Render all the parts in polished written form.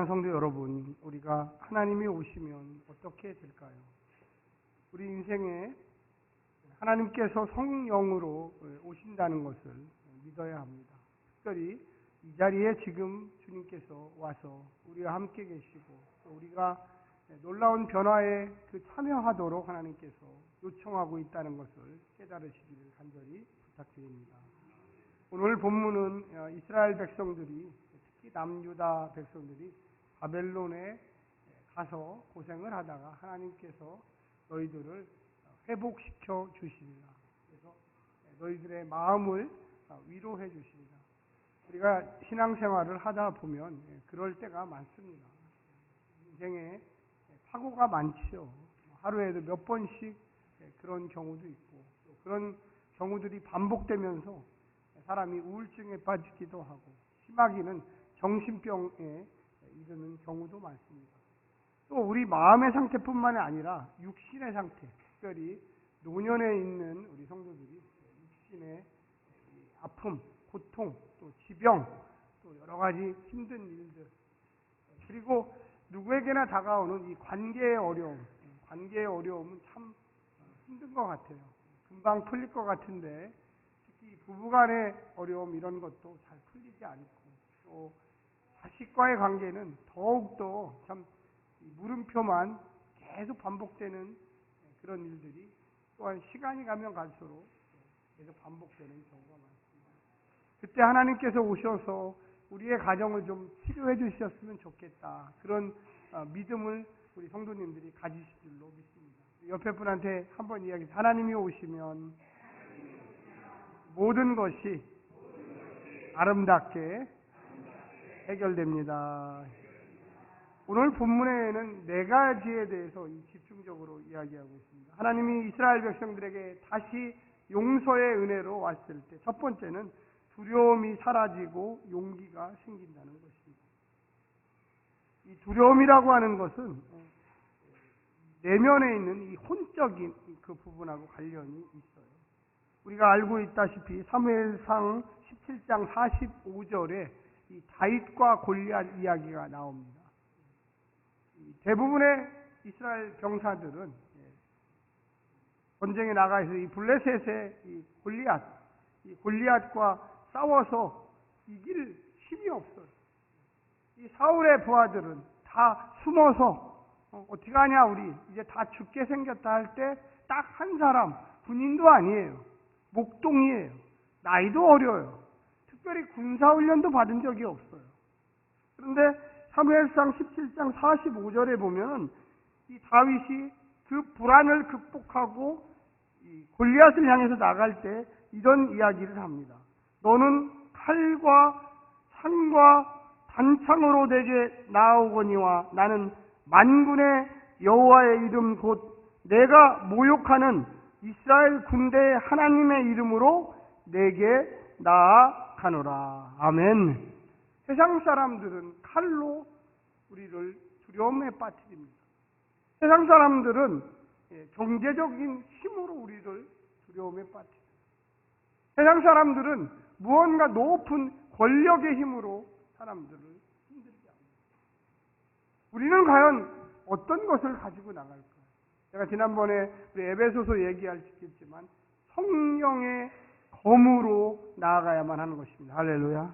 성도 여러분, 우리가 하나님이 오시면 어떻게 될까요? 우리 인생에 하나님께서 성령으로 오신다는 것을 믿어야 합니다. 특별히 이 자리에 지금 주님께서 와서 우리와 함께 계시고 또 우리가 놀라운 변화에 참여하도록 하나님께서 요청하고 있다는 것을 깨달으시기를 간절히 부탁드립니다. 오늘 본문은 이스라엘 백성들이, 특히 남유다 백성들이 바벨론에 가서 고생을 하다가 하나님께서 너희들을 회복시켜 주십니다. 그래서 너희들의 마음을 위로해 주십니다. 우리가 신앙생활을 하다 보면 그럴 때가 많습니다. 인생에 사고가 많지요. 하루에도 몇 번씩 그런 경우도 있고, 또 그런 경우들이 반복되면서 사람이 우울증에 빠지기도 하고, 심하게는 정신병에 이르는 경우도 많습니다. 또 우리 마음의 상태뿐만이 아니라 육신의 상태, 특별히 노년에 있는 우리 성도들이 육신의 아픔, 고통, 또 지병, 또 여러 가지 힘든 일들, 그리고 누구에게나 다가오는 이 관계의 어려움, 관계의 어려움은 참 힘든 것 같아요. 금방 풀릴 것 같은데 특히 부부간의 어려움 이런 것도 잘 풀리지 않고, 또 자식과의 관계는 더욱더 참 물음표만 계속 반복되는 그런 일들이 또한 시간이 가면 갈수록 계속 반복되는 경우가 많습니다. 그때 하나님께서 오셔서 우리의 가정을 좀 치료해 주셨으면 좋겠다, 그런 믿음을 우리 성도님들이 가지실 줄로 믿습니다. 옆에 분한테 한번 이야기해서, 하나님이 오시면 모든 것이 아름답게 해결됩니다. 오늘 본문에는 네 가지에 대해서 집중적으로 이야기하고 있습니다. 하나님이 이스라엘 백성들에게 다시 용서의 은혜로 왔을 때 첫 번째는 두려움이 사라지고 용기가 생긴다는 것입니다. 이 두려움이라고 하는 것은 내면에 있는 이 혼적인 그 부분하고 관련이 있어요. 우리가 알고 있다시피 사무엘상 17장 45절에 이 다윗과 골리앗 이야기가 나옵니다. 대부분의 이스라엘 병사들은 전쟁에 나가서 이 블레셋의 이 골리앗과 싸워서 이길 힘이 없어요. 이 사울의 부하들은 다 숨어서 어떻게 하냐, 우리 이제 다 죽게 생겼다 할 때 딱 한 사람, 군인도 아니에요, 목동이에요, 나이도 어려요, 특별히 군사훈련도 받은 적이 없어요. 그런데 사무엘상 17장 45절에 보면 이 다윗이 그 불안을 극복하고 이 골리앗을 향해서 나갈 때 이런 이야기를 합니다. 너는 칼과 창과 단창으로 내게 나아오거니와 나는 만군의 여호와의 이름 곧 내가 모욕하는 이스라엘 군대의 하나님의 이름으로 내게 나아가노라. 아멘. 세상 사람들은 칼로 우리를 두려움에 빠뜨립니다. 세상 사람들은 경제적인 힘으로 우리를 두려움에 빠뜨립니다. 세상 사람들은 무언가 높은 권력의 힘으로 사람들을 힘들게 합니다. 우리는 과연 어떤 것을 가지고 나갈까요? 제가 지난번에 우리 에베소서 얘기했지만 성령의 검으로 나아가야만 하는 것입니다. 할렐루야.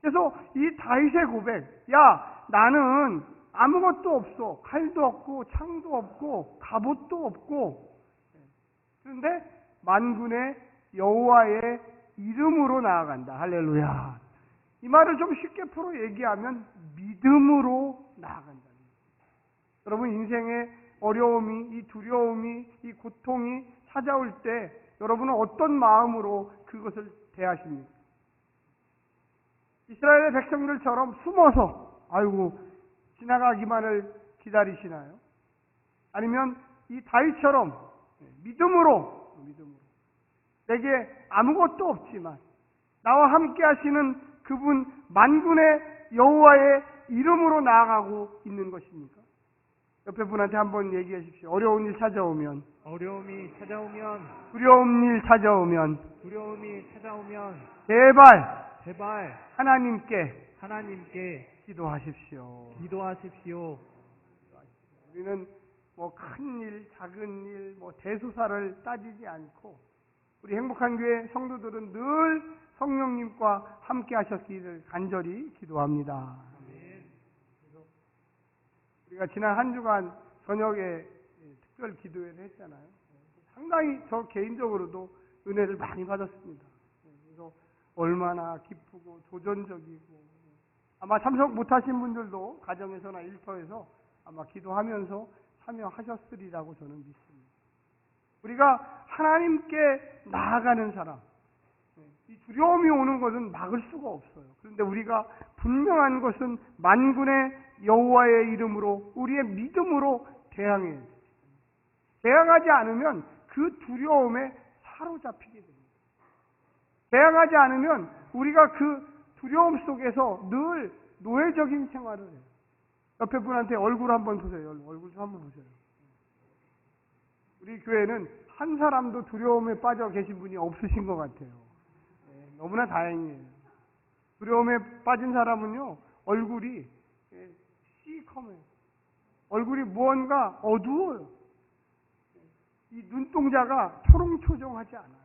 그래서 이 다윗의 고백, 야, 나는 아무것도 없어, 칼도 없고 창도 없고 갑옷도 없고, 그런데 만군의 여호와의 이름으로 나아간다. 할렐루야. 이 말을 좀 쉽게 풀어 얘기하면 믿음으로 나아간다. 여러분, 인생의 어려움이, 이 두려움이, 이 고통이 찾아올 때 여러분은 어떤 마음으로 그것을 대하십니까? 이스라엘의 백성들처럼 숨어서 아이고 지나가기만을 기다리시나요? 아니면 이 다윗처럼 믿음으로 내게 아무것도 없지만 나와 함께 하시는 그분 만군의 여호와의 이름으로 나아가고 있는 것입니까? 옆에 분한테 한번 얘기해 주십시오. 어려운 일 찾아오면, 어려움이 찾아오면, 두려운 일 찾아오면, 두려움이 찾아오면 제발 제발 하나님께 하나님께 기도하십시오. 기도하십시오. 우리는 뭐 큰 일, 작은 일, 뭐 대소사를 따지지 않고 우리 행복한 교회 성도들은 늘 성령님과 함께 하셨기를 간절히 기도합니다. 그래서 우리가 지난 한 주간 저녁에 특별 기도회를 했잖아요. 상당히 저 개인적으로도 은혜를 많이 받았습니다. 그래서 얼마나 기쁘고 도전적이고 아마 참석 못하신 분들도 가정에서나 일터에서 아마 기도하면서 참여하셨으리라고 저는 믿습니다. 우리가 하나님께 나아가는 사람, 이 두려움이 오는 것은 막을 수가 없어요. 그런데 우리가 분명한 것은 만군의 여호와의 이름으로 우리의 믿음으로 대항해야 돼요. 대항하지 않으면 그 두려움에 사로잡히게 됩니다. 대항하지 않으면 우리가 그 두려움 속에서 늘 노예적인 생활을 해요. 옆에 분한테 얼굴 한번 보세요. 얼굴 좀 한번 보세요. 우리 교회는 한 사람도 두려움에 빠져 계신 분이 없으신 것 같아요. 너무나 다행이에요. 두려움에 빠진 사람은요, 얼굴이 시커매요. 얼굴이 무언가 어두워요. 이 눈동자가 초롱초정하지 않아요.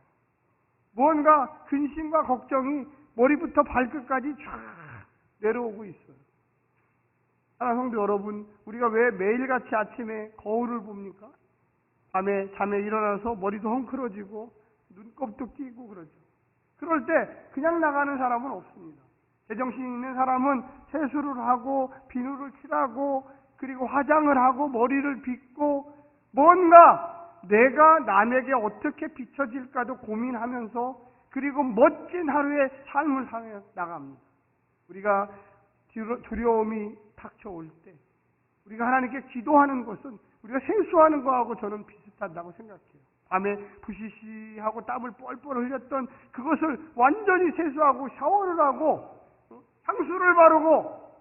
무언가 근심과 걱정이 머리부터 발끝까지 쫙 내려오고 있어요. 사랑하는 성도 여러분, 우리가 왜 매일같이 아침에 거울을 봅니까? 밤에 잠에 일어나서 머리도 헝클어지고 눈곱도 끼고 그러죠. 그럴 때 그냥 나가는 사람은 없습니다. 제정신 있는 사람은 세수를 하고 비누를 칠하고 그리고 화장을 하고 머리를 빗고 뭔가 내가 남에게 어떻게 비춰질까도 고민하면서 그리고 멋진 하루의 삶을 살아 나갑니다. 우리가 두려움이 닥쳐올 때 우리가 하나님께 기도하는 것은 우리가 세수하는 거하고 저는 비슷하다고 생각해요. 밤에 부시시하고 땀을 뻘뻘 흘렸던 그것을 완전히 세수하고 샤워를 하고 향수를 바르고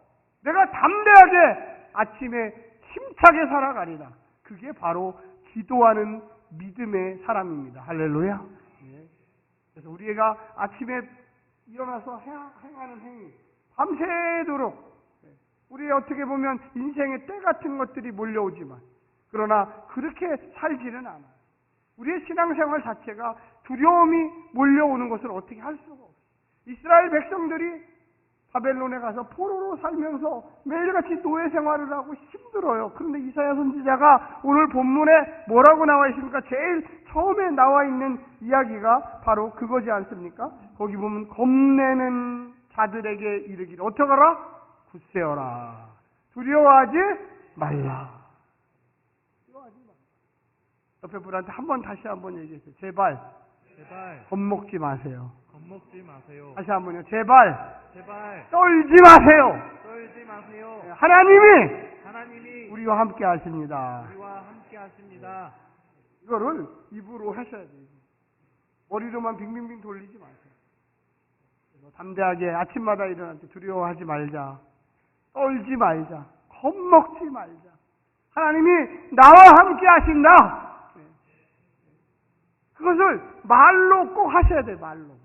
내가 담대하게 아침에 힘차게 살아가리라. 그게 바로 기도하는 믿음의 사람입니다. 할렐루야. 그래서 우리가 아침에 일어나서 행하는 행위, 밤새도록 우리 어떻게 보면 인생의 때 같은 것들이 몰려오지만 그러나 그렇게 살지는 않아요. 우리의 신앙생활 자체가 두려움이 몰려오는 것을 어떻게 할 수가 없어요. 이스라엘 백성들이 바벨론에 가서 포로로 살면서 매일같이 노예 생활을 하고 힘들어요. 그런데 이사야 선지자가 오늘 본문에 뭐라고 나와 있습니까? 제일 처음에 나와 있는 이야기가 바로 그거지 않습니까? 거기 보면 겁내는 자들에게 이르기를 어떡하라? 굳세어라. 두려워하지 말라. 두려워하지 말라. 옆에 분한테 다시 한번 얘기해주세요. 제발 겁먹지 마세요. 겁먹지 마세요. 다시 한번요. 제발 떨지 마세요. 떨지 마세요. 하나님이 우리와 함께 하십니다. 이거를 입으로 하셔야 돼요. 머리로만 빙빙빙 돌리지 마세요. 담대하게 아침마다 일어날 때 두려워하지 말자. 떨지 말자. 겁먹지 말자. 하나님이 나와 함께 하신다. 그것을 말로 꼭 하셔야 돼요. 말로.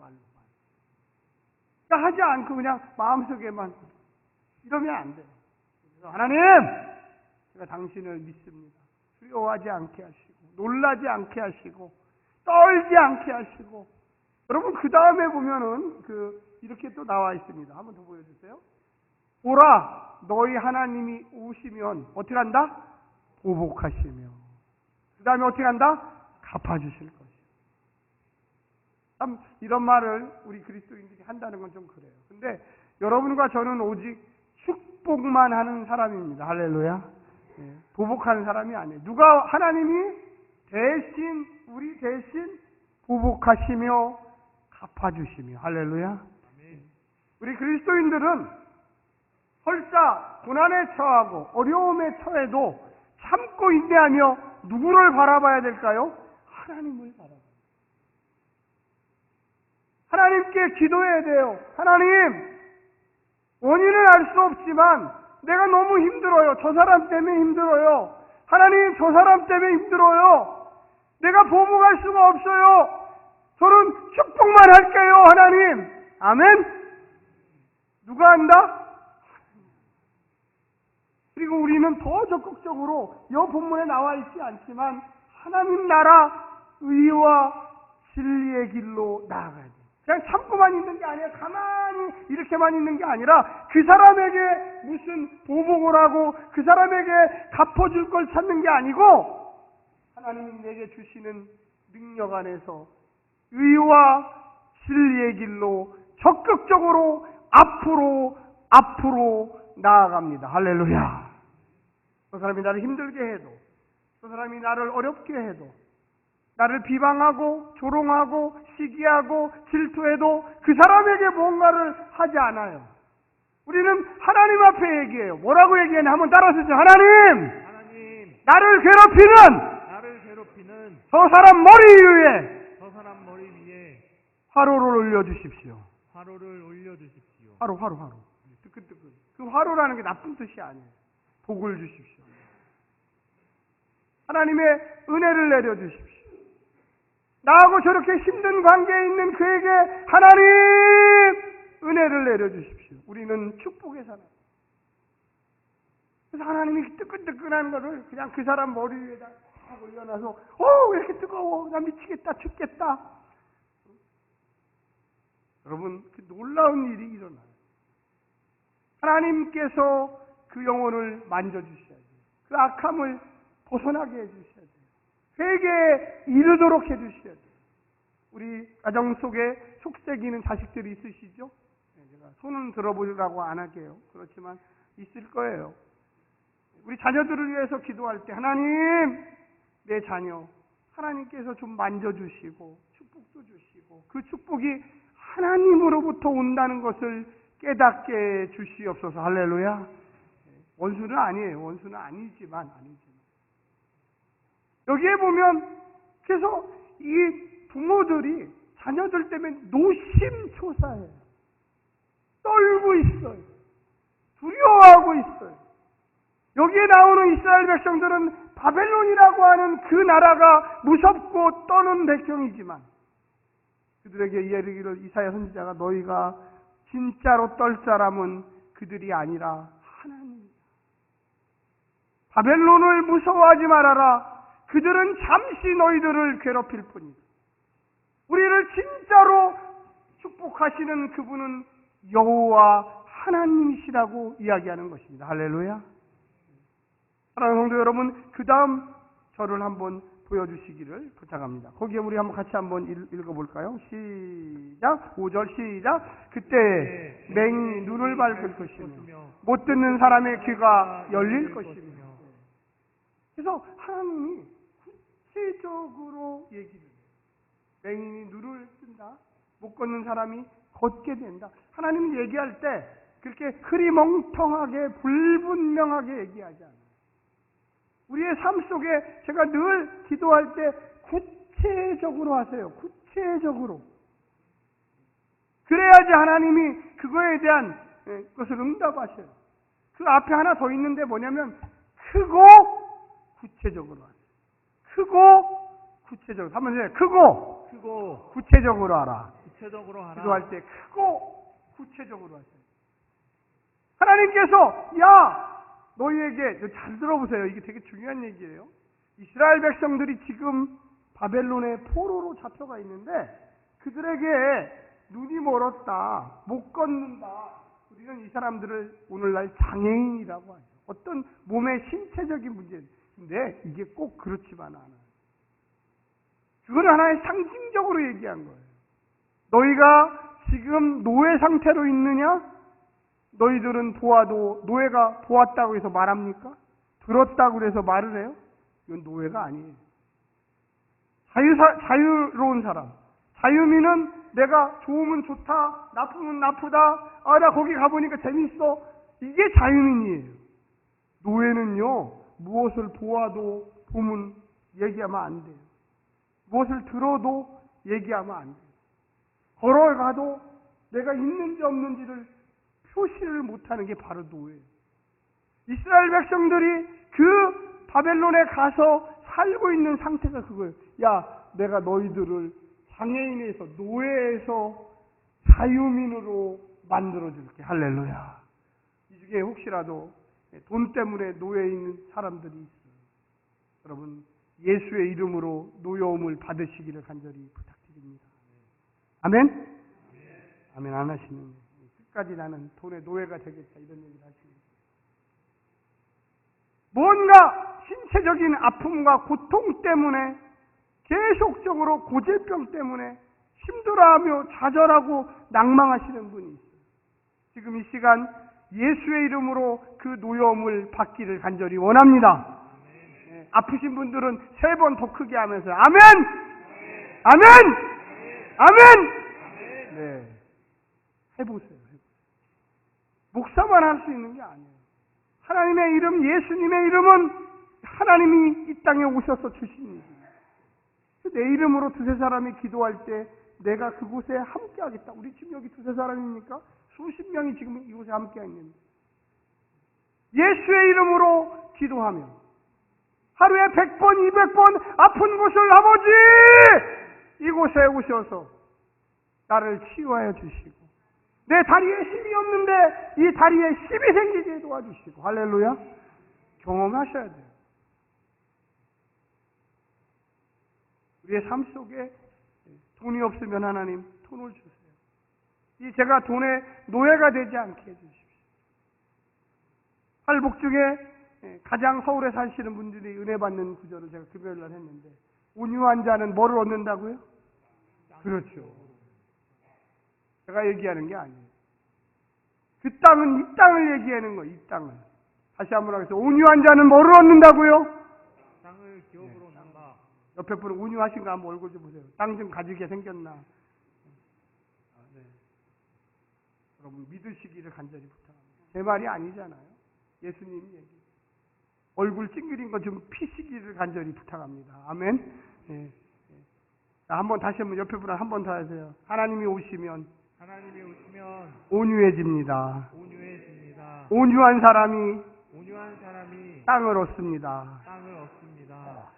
그러니까 하지 않고 그냥 마음속에만 이러면 안 돼요. 그래서 하나님, 제가 당신을 믿습니다. 두려워하지 않게 하시고 놀라지 않게 하시고 떨지 않게 하시고 여러분 그 다음에 보면은 이렇게 또 나와 있습니다. 한번 더 보여주세요. 보라, 너희 하나님이 오시면 어떻게 한다? 보복하시며 그 다음에 어떻게 한다? 갚아주실 것이요. 참 이런 말을 우리 그리스도인들이 한다는 건 좀 그래요. 근데 여러분과 저는 오직 축복만 하는 사람입니다. 할렐루야. 보복하는 사람이 아니에요. 누가 하나님이 우리 대신 보복하시며 갚아주시며 할렐루야. 우리 그리스도인들은 설사 고난에 처하고 어려움에 처해도 참고 인내하며 누구를 바라봐야 될까요? 하나님을 바라봐야 돼요. 하나님께 기도해야 돼요. 하나님, 원인은 알 수 없지만 내가 너무 힘들어요. 저 사람 때문에 힘들어요. 하나님, 저 사람 때문에 힘들어요. 내가 보복할 수가 없어요. 저는 축복만 할게요. 하나님. 아멘. 누가 한다? 그리고 우리는 더 적극적으로 이 본문에 나와 있지 않지만 하나님 나라 의와 진리의 길로 나아가야 돼. 그냥 참고만 있는 게 아니라 가만히 이렇게만 있는 게 아니라 그 사람에게 무슨 보복을 하고 그 사람에게 갚아줄 걸 찾는 게 아니고 하나님이 내게 주시는 능력 안에서 의와 진리의 길로 적극적으로 앞으로 나아갑니다. 할렐루야. 그 사람이 나를 힘들게 해도, 그 사람이 나를 어렵게 해도, 나를 비방하고 조롱하고 시기하고 질투해도 그 사람에게 뭔가를 하지 않아요. 우리는 하나님 앞에 얘기해요. 뭐라고 얘기하냐? 한번 따라서 해주세요. 하나님! 나를 괴롭히는 저 사람 머리 위에 화로를 올려주십시오. 화로. 뜨끈뜨끈. 그 화로라는 게 나쁜 뜻이 아니에요. 복을 주십시오. 하나님의 은혜를 내려주십시오. 나하고 저렇게 힘든 관계에 있는 그에게 하나님 은혜를 내려주십시오. 우리는 축복의 사람. 그래서 하나님이 뜨끈뜨끈한 거를 그냥 그 사람 머리 위에다 딱 올려놔서 왜 이렇게 뜨거워? 나 미치겠다, 춥겠다. 여러분, 그 놀라운 일이 일어나요. 하나님께서 그 영혼을 만져주셔야 돼요. 그 악함을 벗어나게 해주셔야 돼요. 회개에 이르도록 해주셔야 돼요. 우리 가정 속에 속색이는 자식들이 있으시죠? 제가 손은 들어보려고 안 할게요. 그렇지만 있을 거예요. 우리 자녀들을 위해서 기도할 때 하나님, 내 자녀 하나님께서 좀 만져주시고 축복도 주시고 그 축복이 하나님으로부터 온다는 것을 깨닫게 주시옵소서. 할렐루야. 원수는 아니에요. 원수는 아니지만. 여기에 보면 그래서 이 부모들이 자녀들 때문에 노심초사해요. 떨고 있어요. 두려워하고 있어요. 여기에 나오는 이스라엘 백성들은 바벨론이라고 하는 그 나라가 무섭고 떠는 백성이지만 그들에게 이르기를 이사야 선지자가 너희가 진짜로 떨 사람은 그들이 아니라 하나님이다. 바벨론을 무서워하지 말아라. 그들은 잠시 너희들을 괴롭힐 뿐이다. 우리를 진짜로 축복하시는 그분은 여호와 하나님이시라고 이야기하는 것입니다. 할렐루야. 사랑하는 성도 여러분, 그 다음 절을 한번 보여주시기를 부탁합니다. 거기에 우리 같이 한번 읽어볼까요? 시작. 5절 시작. 그때 맹인이 눈을 밝을 것이며 못 듣는 사람의 귀가 열릴 것이며. 그래서 하나님이 구체적으로 얘기를 해요. 맹인이 눈을 뜬다. 못 걷는 사람이 걷게 된다. 하나님이 얘기할 때 그렇게 흐리멍텅하게 불분명하게 얘기하지 않아요. 우리의 삶 속에 제가 늘 기도할 때 구체적으로 하세요. 구체적으로. 그래야지 하나님이 그거에 대한 것을 응답하셔요. 그 앞에 하나 더 있는데 뭐냐면 크고 구체적으로 하세요. 크고 구체적으로. 한번 해요. 크고 구체적으로 하라. 기도할 때 크고 구체적으로 하세요. 하나님께서 너희에게 잘 들어보세요. 이게 되게 중요한 얘기예요. 이스라엘 백성들이 지금 바벨론의 포로로 잡혀가 있는데 그들에게 눈이 멀었다, 못 걷는다. 우리는 이 사람들을 오늘날 장애인이라고 하죠. 어떤 몸의 신체적인 문제인데 이게 꼭 그렇지만 않아요. 그건 하나의 상징적으로 얘기한 거예요. 너희가 지금 노예 상태로 있느냐? 너희들은 보아도 노예가 보았다고 해서 말합니까? 들었다고 해서 말을 해요? 이건 노예가 아니에요. 자유로운 사람. 자유민은 내가 좋으면 좋다, 나쁘면 나쁘다, 나 거기 가보니까 재밌어. 이게 자유민이에요. 노예는요, 무엇을 보아도 보면 얘기하면 안 돼요. 무엇을 들어도 얘기하면 안 돼요. 걸어가도 내가 있는지 없는지를 표시를 못하는 게 바로 노예예요. 이스라엘 백성들이 그 바벨론에 가서 살고 있는 상태가 그거예요. 내가 너희들을 장애인에서 노예에서 자유민으로 만들어줄게. 할렐루야. 이 중에 혹시라도 돈 때문에 노예에 있는 사람들이 있어요. 여러분, 예수의 이름으로 노여움을 받으시기를 간절히 부탁드립니다. 아멘? 아멘 안 하시는, 끝까지 나는 돈의 노예가 되겠다 이런 얘기를 하시는, 뭔가 신체적인 아픔과 고통 때문에 계속적으로 고질병 때문에 힘들어하며 좌절하고 낭망하시는 분이 있어요. 지금 이 시간 예수의 이름으로 그 노여움을 받기를 간절히 원합니다. 아프신 분들은 3번 더 크게 하면서 아멘! 아멘! 아멘! 네. 해보세요. 목사만 할 수 있는 게 아니에요. 하나님의 이름, 예수님의 이름은 하나님이 이 땅에 오셔서 주신 일이에요. 내 이름으로 2-3사람이 기도할 때 내가 그곳에 함께 하겠다. 우리 지금 여기 2-3사람이니까 수십 명이 지금 이곳에 함께 있는데, 예수의 이름으로 기도하며 하루에 100번, 200번 아픈 곳을 아버지 이곳에 오셔서 나를 치유하여 주시고, 내 다리에 힘이 없는데 이 다리에 힘이 생기게 도와주시고, 할렐루야, 경험하셔야 돼요. 우리의 삶 속에 돈이 없으면 하나님 돈을 주세요. 이 제가 돈의 노예가 되지 않게 해주십시오. 할복 중에 가장 서울에 사시는 분들이 은혜 받는 구절을 제가 금요일날 했는데, 온유한 자는 뭐를 얻는다고요? 그렇죠. 제가 얘기하는 게 아니에요. 그 땅은 이 땅을 얘기하는 거예요. 이 땅을. 다시 한번 하겠습니다. 온유한 자는 뭐를 얻는다고요? 땅을 기업으로 얻는다. 옆에 분은 온유하신가 한번 얼굴 좀 보세요. 땅 좀 가지게 생겼나. 네. 여러분 믿으시기를 간절히 부탁합니다. 제 말이 아니잖아요. 예수님이 얘기. 얼굴 찡그린 거 좀 피시기를 간절히 부탁합니다. 아멘. 네. 자, 다시 한번 옆에 분은 한 번 더 하세요. 하나님이 오시면 온유해집니다. 온유한 사람이 땅을 얻습니다.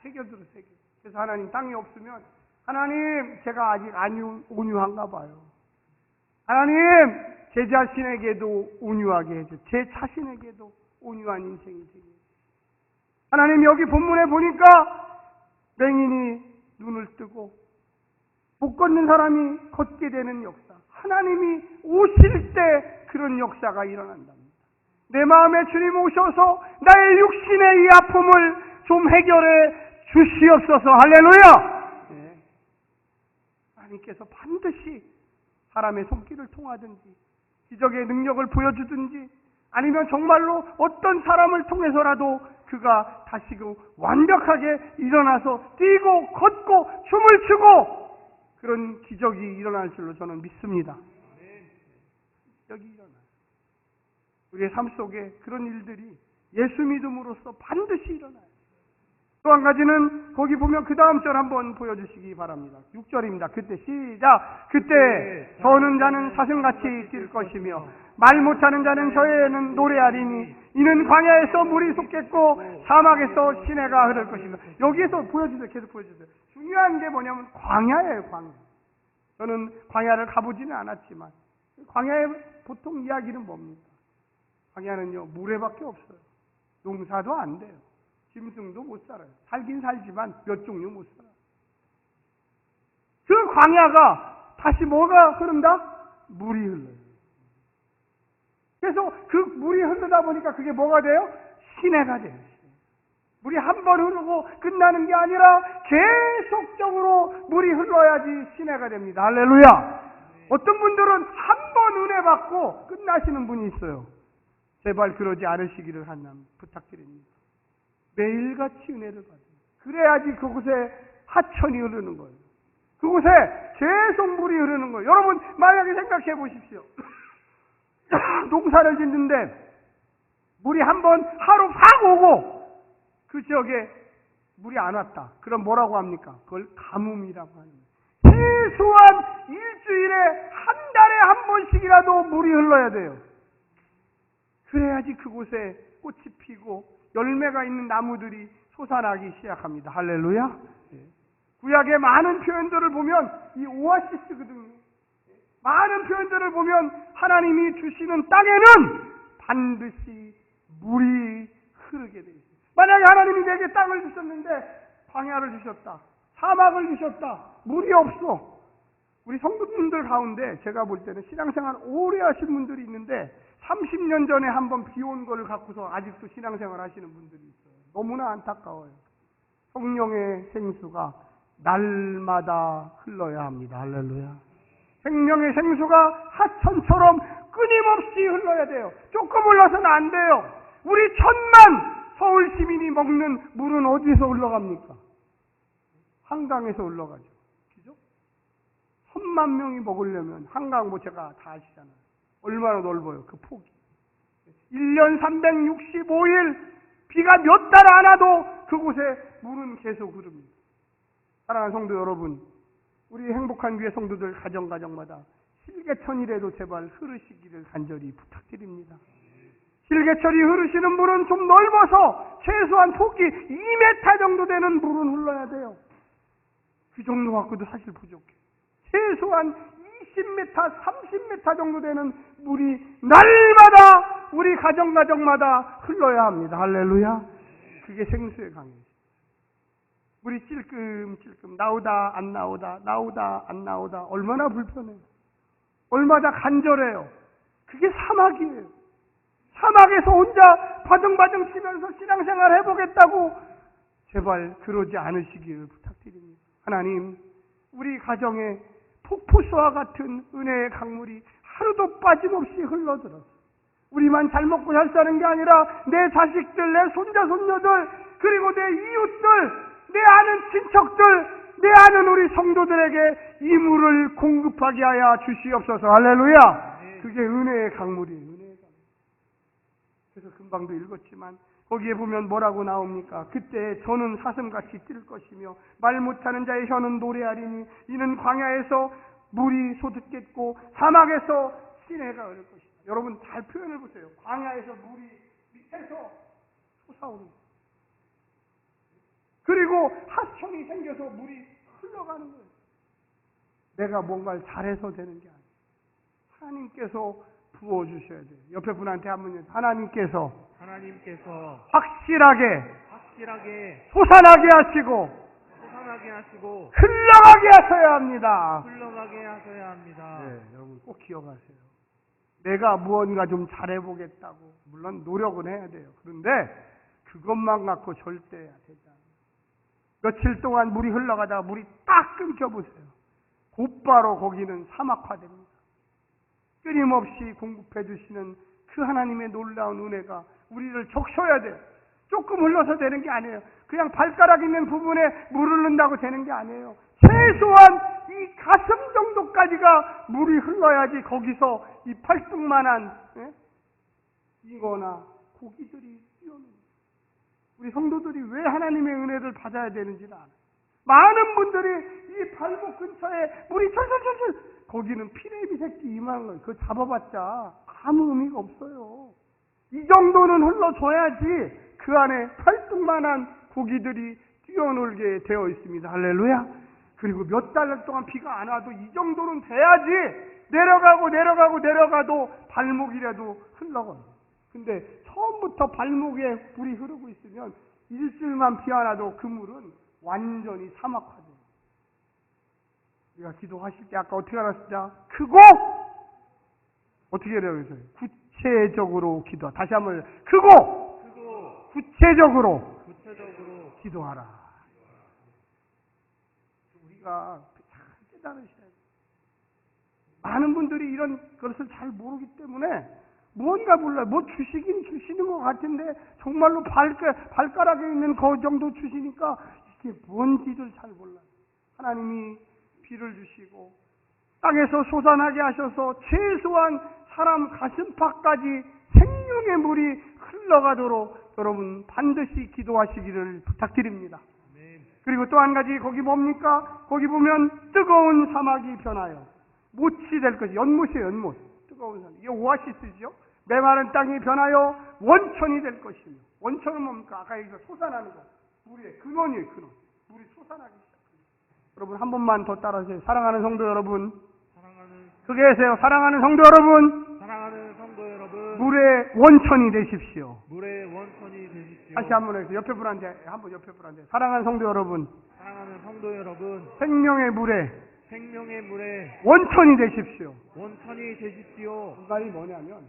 새겨 들으세요. 그래서 하나님, 땅이 없으면 하나님 제가 아직 온유한가 봐요. 하나님 제 자신에게도 온유하게 해줘. 제 자신에게도 온유한 인생이 되게. 하나님 여기 본문에 보니까 맹인이 눈을 뜨고 못 걷는 사람이 걷게 되는 역사. 하나님이 오실 때 그런 역사가 일어난답니다. 내 마음에 주님 오셔서 나의 육신의 이 아픔을 좀 해결해 주시옵소서. 할렐루야. 네. 하나님께서 반드시 사람의 손길을 통하든지 기적의 능력을 보여주든지 아니면 정말로 어떤 사람을 통해서라도 그가 다시 완벽하게 일어나서 뛰고 걷고 춤을 추고 그런 기적이 일어날 줄로 저는 믿습니다. 기적이 일어나요. 우리의 삶 속에 그런 일들이 예수 믿음으로써 반드시 일어나요. 또 한 가지는 거기 보면 그 다음 절 한번 보여주시기 바랍니다. 6절입니다. 그때 시작. 그때 저는 자는 사슴같이 뛸 것이며 말 못하는 자는 저에는 노래하리니 이는 광야에서 물이 솟겠고 사막에서 시내가 흐를 것이며. 여기에서 보여주세요. 계속 보여주세요. 중요한 게 뭐냐면 광야예요. 광야. 저는 광야를 가보지는 않았지만 광야의 보통 이야기는 뭡니까? 광야는요 모래밖에 없어요. 농사도 안 돼요. 짐승도 못 살아요. 살긴 살지만 몇 종류 못 살아요. 그 광야가 다시 뭐가 흐른다? 물이 흘러요. 그래서 그 물이 흐르다 보니까 그게 뭐가 돼요? 시내가 돼요. 물이 한 번 흐르고 끝나는 게 아니라 계속적으로 물이 흘러야지 시내가 됩니다. 할렐루야. 어떤 분들은 한 번 은혜 받고 끝나시는 분이 있어요. 제발 그러지 않으시기를 하나님 부탁드립니다. 매일같이 은혜를 받아요. 그래야지 그곳에 하천이 흐르는 거예요. 그곳에 계속 물이 흐르는 거예요. 여러분 만약에 생각해 보십시오. 농사를 짓는데 물이 한 번 하루 팍 오고 그 지역에 물이 안 왔다. 그럼 뭐라고 합니까? 그걸 가뭄이라고 하는 거예요. 최소한 일주일에 한 달에 한 번씩이라도 물이 흘러야 돼요. 그래야지 그곳에 꽃이 피고 열매가 있는 나무들이 솟아나기 시작합니다. 할렐루야. 구약의 많은 표현들을 보면 이 오아시스거든요. 많은 표현들을 보면 하나님이 주시는 땅에는 반드시 물이 흐르게 돼 있어요. 만약에 하나님이 내게 땅을 주셨는데 광야를 주셨다. 사막을 주셨다. 물이 없어. 우리 성도님들 가운데 제가 볼 때는 신앙생활 오래 하신 분들이 있는데 30년 전에 한번 비 온 거를 갖고서 아직도 신앙생활 하시는 분들이 있어요. 너무나 안타까워요. 성령의 생수가 날마다 흘러야 합니다. 할렐루야. 생명의 생수가 하천처럼 끊임없이 흘러야 돼요. 조금 흘러서는 안 돼요. 우리 1000만 서울 시민이 먹는 물은 어디서 흘러갑니까? 한강에서 흘러가죠. 그죠? 1000만 명이 먹으려면 한강 뭐 제가 다 아시잖아요. 얼마나 넓어요. 그 폭이. 1년 365일 비가 몇 달 안 와도 그곳에 물은 계속 흐릅니다. 사랑하는 성도 여러분, 우리 행복한 교회 성도들 가정마다 실개천이라도 제발 흐르시기를 간절히 부탁드립니다. 실개천이 흐르시는 물은 좀 넓어서 최소한 폭이 2m 정도 되는 물은 흘러야 돼요. 그 정도 갖고도 사실 부족해. 최소한 20m, 30m 정도 되는 물이 날마다 우리 가정마다 흘러야 합니다. 할렐루야. 그게 생수의 강이에요. 물이 찔끔찔끔 나오다 안 나오다 나오다 안 나오다 얼마나 불편해요. 얼마나 간절해요. 그게 사막이에요. 사막에서 혼자 바등바등 치면서 신앙생활 해보겠다고 제발 그러지 않으시기를 부탁드립니다. 하나님, 우리 가정에 폭포수와 같은 은혜의 강물이 하루도 빠짐없이 흘러들어서 우리만 잘 먹고 잘 사는 게 아니라 내 자식들, 내 손자, 손녀들, 그리고 내 이웃들, 내 아는 친척들, 내 아는 우리 성도들에게 이 물을 공급하게 하여 주시옵소서. 할렐루야. 그게 은혜의 강물이에요. 은혜의 강물. 그래서 금방도 읽었지만 거기에 보면 뭐라고 나옵니까? 그때 저는 사슴같이 뛸 것이며 말 못하는 자의 혀는 노래하리니 이는 광야에서 물이 솟겠고 사막에서 시내가 흐를 것이다. 여러분 잘 표현해 보세요. 광야에서 물이 밑에서 솟아오는 거예요. 그리고 하천이 생겨서 물이 흘러가는 거예요. 내가 뭔가를 잘해서 되는 게 아니에요. 하나님께서 부어주셔야 돼요. 옆에 분한테 한번 하나님께서 확실하게 솟아나게 하시고 흘러가게 하셔야 합니다. 네, 여러분 꼭 기억하세요. 내가 무언가 좀 잘해보겠다고 물론 노력은 해야 돼요. 그런데 그것만 갖고 절대 되지 않아요. 며칠 동안 물이 흘러가다가 물이 딱 끊겨보세요. 곧바로 거기는 사막화됩니다. 끊임없이 공급해 주시는 그 하나님의 놀라운 은혜가 우리를 적셔야 돼요. 조금 흘러서 되는 게 아니에요. 그냥 발가락 있는 부분에 물 흐른다고 되는 게 아니에요. 최소한 이 가슴 정도까지가 물이 흘러야지 거기서 이 팔뚝만한 잉어나 고기들이 뛰어노는 거예요. 우리 성도들이 왜 하나님의 은혜를 받아야 되는지를 알아요. 많은 분들이 이 발목 근처에 물이 철철철철 거기는 피레미 새끼 이만한 거 그거 잡아봤자 아무 의미가 없어요. 이 정도는 흘러줘야지 그 안에 팔뚝만한 고기들이 뛰어놀게 되어 있습니다. 할렐루야. 그리고 몇 달 동안 비가 안 와도 이 정도는 돼야지 내려가도 발목이라도 흘러가요. 근데 처음부터 발목에 물이 흐르고 있으면 일주일만 비 안 와도 그 물은 완전히 사막화돼요. 우리가 기도하실 때 아까 어떻게 알았습니까? 크고 어떻게 해야 되겠어요? 구체적으로 기도하. 다시 한번 크고 구체적으로 기도하라. 우리가 잘 깨달으셔야 돼요. 많은 분들이 이런 것을 잘 모르기 때문에 뭔가 몰라요. 뭐 주시긴 주시는 것 같은데 정말로 발가락에 있는 그 정도 주시니까 이게 뭔지를 잘 몰라요. 하나님이 비를 주시고 땅에서 솟아나게 하셔서 최소한 사람 가슴팍까지 생명의 물이 흘러가도록 여러분 반드시 기도하시기를 부탁드립니다. 그리고 또 한 가지 거기 뭡니까? 거기 보면 뜨거운 사막이 변하여 못이 될 것이 연못이에요. 연못. 뜨거운 사막. 이게 오아시스죠. 메마른 땅이 변하여 원천이 될 것이며 원천은 뭡니까? 아까 여기서 솟아나는 거. 물의 근원이에요. 근원. 물이 솟아나기 시작합니다. 여러분 한 번만 더 따라하세요. 사랑하는 성도 여러분. 크게 하세요. 사랑하는 성도 여러분. 물의 원천이 되십시오. 물의 원천이 되십시오. 다시 한번 해서 옆에 분한테 사랑하는 성도 여러분, 사랑하는 성도 여러분, 생명의 물의 생명의 물의 원천이 되십시오. 원천이 되십시오. 그 말이 뭐냐면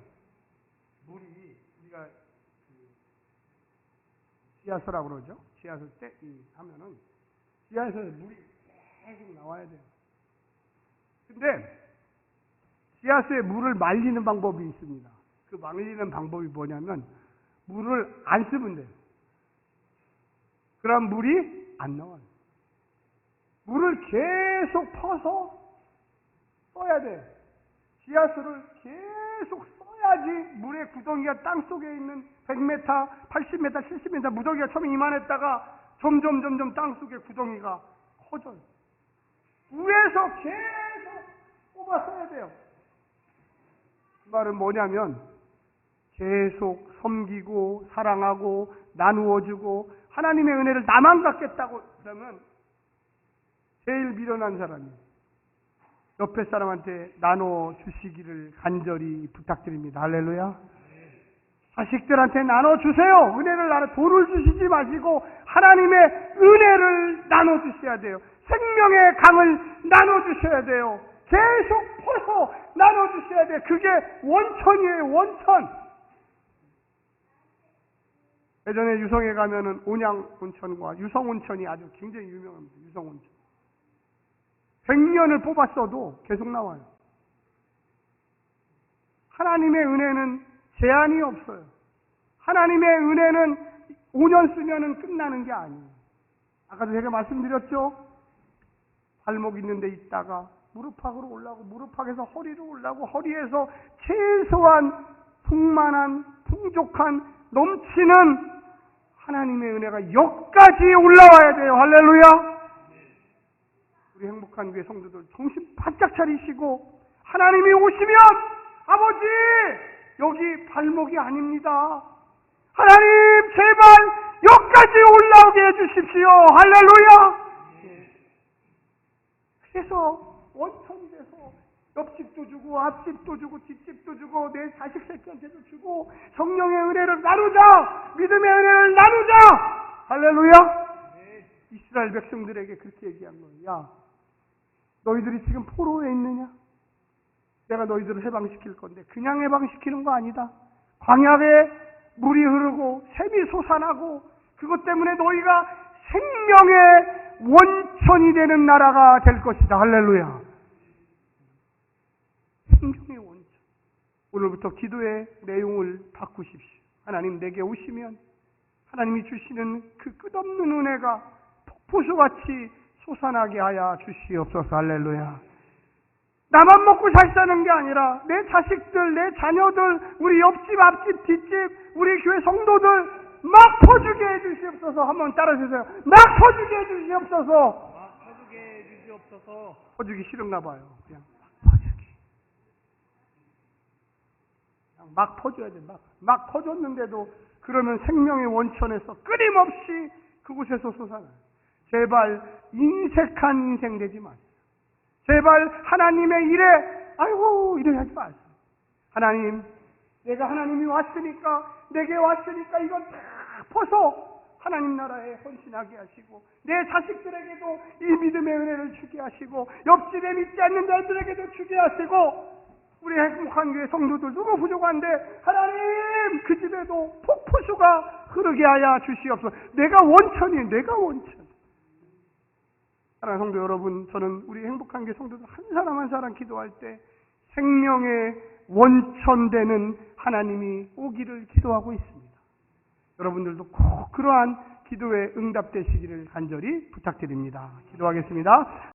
물이 우리가 지하수라고 그러죠. 지하수 때 하면은 지하수에 물이 계속 나와야 돼요. 근데 지하수에 물을 말리는 방법이 있습니다. 그 말리는 방법이 뭐냐면 물을 안 쓰면 돼요. 그럼 물이 안 나와요. 물을 계속 퍼서 써야 돼요. 지하수를 계속 써야지 물의 구덩이가 땅속에 있는 100m, 80m, 70m 무더기가 처음에 이만했다가 점점 땅속에 구덩이가 커져요. 물에서 계속 뽑아 써야 돼요. 그 말은 뭐냐면 계속 섬기고 사랑하고 나누어주고 하나님의 은혜를 나만 갖겠다고 그러면 제일 미련한 사람이 옆에 사람한테 나눠주시기를 간절히 부탁드립니다. 할렐루야. 자식들한테 나눠주세요. 은혜를 돈을 주시지 마시고 하나님의 은혜를 나눠주셔야 돼요. 생명의 강을 나눠주셔야 돼요. 계속 퍼서 나눠주셔야 돼요. 그게 원천이에요. 원천. 예전에 유성에 가면은 온양온천과 유성온천이 아주 굉장히 유명합니다. 유성온천. 100년을 뽑았어도 계속 나와요. 하나님의 은혜는 제한이 없어요. 하나님의 은혜는 5년 쓰면은 끝나는 게 아니에요. 아까도 제가 말씀드렸죠? 발목 있는 데 있다가 무릎팍으로 올라오고 무릎팍에서 허리로 올라오고 허리에서 최소한 풍만한 풍족한 넘치는 하나님의 은혜가 여기까지 올라와야 돼요. 할렐루야. 우리 행복한 교회 성도들 정신 바짝 차리시고 하나님이 오시면 아버지 여기 발목이 아닙니다. 하나님 제발 여기까지 올라오게 해주십시오. 할렐루야. 그래서 원천이 돼서 옆집도 주고 앞집도 주고 뒷집도 주고 내 자식 새끼한테도 주고 성령의 은혜를 나누자. 믿음의 은혜를 나누자. 할렐루야. 이스라엘 백성들에게 그렇게 얘기한 거예요. 야, 너희들이 지금 포로에 있느냐? 내가 너희들을 해방시킬 건데 그냥 해방시키는 거 아니다. 광야에 물이 흐르고 샘이 솟아나고 그것 때문에 너희가 생명의 원천이 되는 나라가 될 것이다. 할렐루야. 생명의 원천. 오늘부터 기도의 내용을 바꾸십시오. 하나님 내게 오시면 하나님이 주시는 그 끝없는 은혜가 폭포수같이 솟아나게 하여 주시옵소서. 할렐루야. 나만 먹고 잘 사는 게 아니라 내 자식들, 내 자녀들, 우리 옆집, 앞집, 뒷집, 우리 교회 성도들 막 퍼주게 해주시옵소서. 한번 따라주세요. 막 퍼주게 해주시옵소서. 막 퍼주게 해주시옵소서. 퍼주기 싫은가 봐요. 그냥 막 퍼주기. 그냥 막 퍼줘야 돼. 막 퍼줬는데도 그러면 생명의 원천에서 끊임없이 그곳에서 솟아나요. 제발 인색한 인생 되지 마세요. 제발 하나님의 일에 아이고 이래 하지 마세요. 하나님, 내가 하나님이 왔으니까 내게 왔으니까 이건 다 퍼서 하나님 나라에 헌신하게 하시고 내 자식들에게도 이 믿음의 은혜를 주게 하시고 옆집에 믿지 않는 자들에게도 주게 하시고 우리 행복한 교회 성도들 누구 부족한데 하나님 그 집에도 폭포수가 흐르게 하여 주시옵소서. 내가 원천이에요. 내가 원천. 사랑하는 성도 여러분, 저는 우리 행복한 교회 성도들 한 사람 한 사람 기도할 때 생명의 원천되는 하나님이 오기를 기도하고 있습니다. 여러분들도 꼭 그러한 기도에 응답되시기를 간절히 부탁드립니다. 기도하겠습니다.